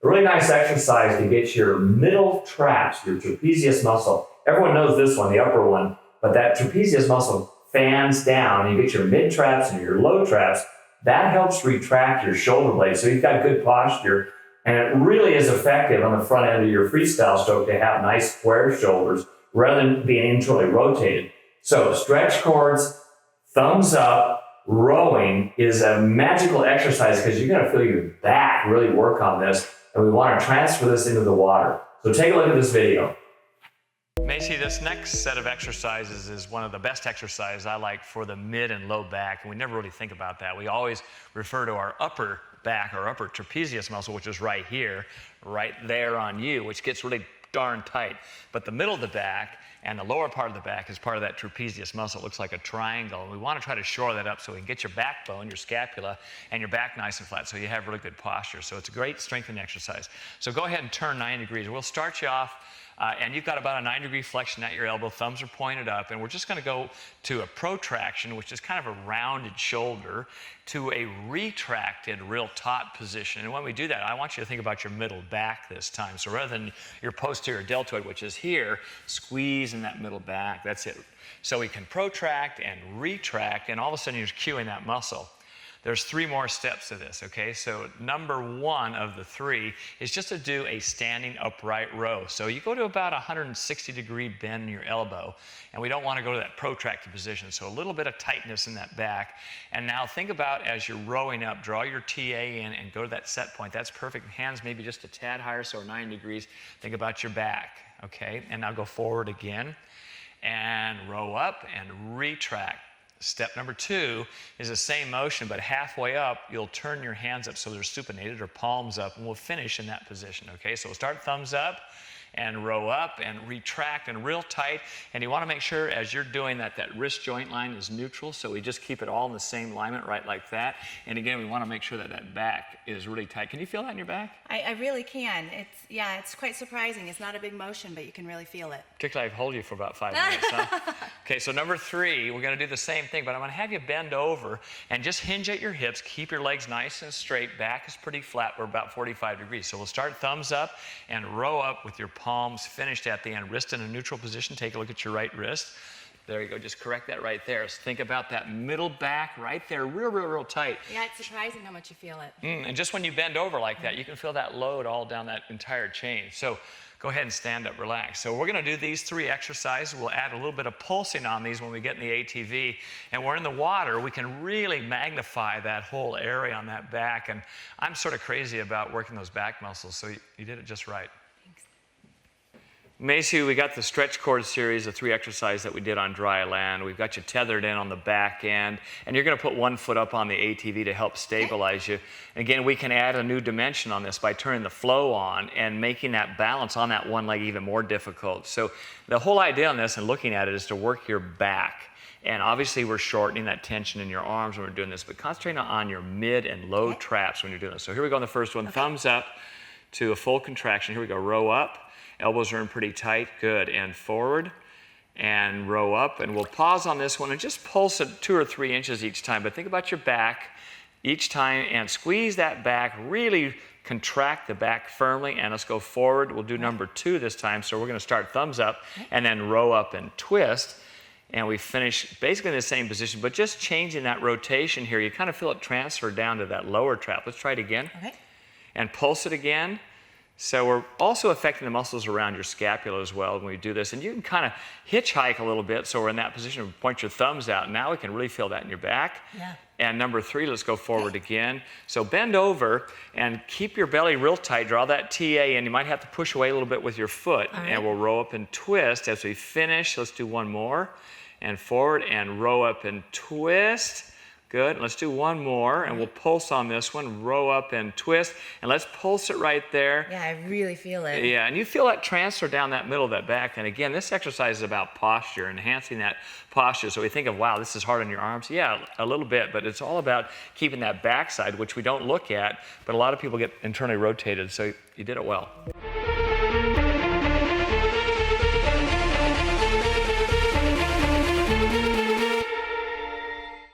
A really nice exercise to get your middle traps, your trapezius muscle. Everyone knows this one, the upper one, but that trapezius muscle fans down and you get your mid traps and your low traps. That helps retract your shoulder blades so you've got good posture. And it really is effective on the front end of your freestyle stroke to have nice square shoulders rather than being internally rotated. So stretch chords, thumbs up, rowing is a magical exercise because you're going to feel your back really work on this. And we want to transfer this into the water. So take a look at this video. Macy, this next set of exercises is one of the best exercises I like for the mid and low back, and we never really think about that. We always refer to our upper back, our upper trapezius muscle, which is right here, right there on you, which gets really darn tight. But the middle of the back and the lower part of the back is part of that trapezius muscle. It looks like a triangle, and we want to try to shore that up so we can get your backbone, your scapula, and your back nice and flat so you have really good posture. So it's a great strengthening exercise. So go ahead and turn 90 degrees. We'll start you off and you've got about a 90-degree flexion at your elbow, thumbs are pointed up, and we're just going to go to a protraction, which is kind of a rounded shoulder, to a retracted real taut position. And when we do that, I want you to think about your middle back this time. So rather than your posterior deltoid, which is here, squeeze in that middle back. That's it. So we can protract and retract, and all of a sudden you're cueing that muscle. There's 3 more steps to this, okay? So number 1 of the 3 is just to do a standing upright row. So you go to about a 160-degree bend in your elbow, and we don't want to go to that protracted position. So a little bit of tightness in that back. And now think about as you're rowing up, draw your TA in and go to that set point. That's perfect. Hands maybe just a tad higher, so 90 degrees. Think about your back, okay? And now go forward again and row up and retract. Step number 2 is the same motion, but halfway up, you'll turn your hands up so they're supinated or palms up, and we'll finish in that position, okay? So we'll start thumbs up and row up and retract and real tight. And you want to make sure as you're doing that, that wrist joint line is neutral, so we just keep it all in the same alignment, right like that. And again, we want to make sure that that back is really tight. Can you feel that in your back? I really can. It's quite surprising. It's not a big motion, but you can really feel it. Particularly, I've held you for about 5 minutes, huh? Okay, so number 3, we're going to do the same thing, but I'm going to have you bend over and just hinge at your hips. Keep your legs nice and straight. Back is pretty flat. We're about 45 degrees. So we'll start thumbs up and row up with your palms finished at the end. Wrist in a neutral position. Take a look at your right wrist. There you go. Just correct that right there. So think about that middle back right there, real tight. Yeah, it's surprising how much you feel it. And just when you bend over like that, you can feel that load all down that entire chain. So go ahead and stand up, relax. So we're going to do these 3 exercises. We'll add a little bit of pulsing on these when we get in the ATV. And we're in the water, we can really magnify that whole area on that back. And I'm sort of crazy about working those back muscles, so you did it just right. Macy, we got the stretch cord series of 3 exercises that we did on dry land. We've got you tethered in on the back end, and you're going to put 1 foot up on the ATV to help stabilize you. And again, we can add a new dimension on this by turning the flow on and making that balance on that one leg even more difficult. So the whole idea on this and looking at it is to work your back. And obviously, we're shortening that tension in your arms when we're doing this, but concentrating on your mid and low traps when you're doing this. So here we go on the first one. Thumbs up to a full contraction. Here we go. Row up. Elbows are in pretty tight. Good. And forward and row up. And we'll pause on this one and just pulse it 2 or 3 inches each time. But think about your back each time and squeeze that back. Really contract the back firmly. And let's go forward. We'll do number 2 this time. So we're going to start thumbs up and then row up and twist. And we finish basically in the same position, but just changing that rotation here. You kind of feel it transfer down to that lower trap. Let's try it again. Okay. And pulse it again. So we're also affecting the muscles around your scapula as well when we do this. And you can kind of hitchhike a little bit, so we're in that position. Point your thumbs out. Now we can really feel that in your back. Yeah. And number 3, let's go forward again. So bend over and keep your belly real tight. Draw that TA in. You might have to push away a little bit with your foot. All right. And we'll row up and twist. As we finish, let's do 1 more. And forward and row up and twist. Good. Let's do 1 more, and we'll pulse on this one. Row up and twist, and let's pulse it right there. Yeah, I really feel it. Yeah, and you feel that transfer down that middle of that back. And again, this exercise is about posture, enhancing that posture. So we think of, wow, this is hard on your arms. Yeah, a little bit, but it's all about keeping that backside, which we don't look at, but a lot of people get internally rotated, so you did it well.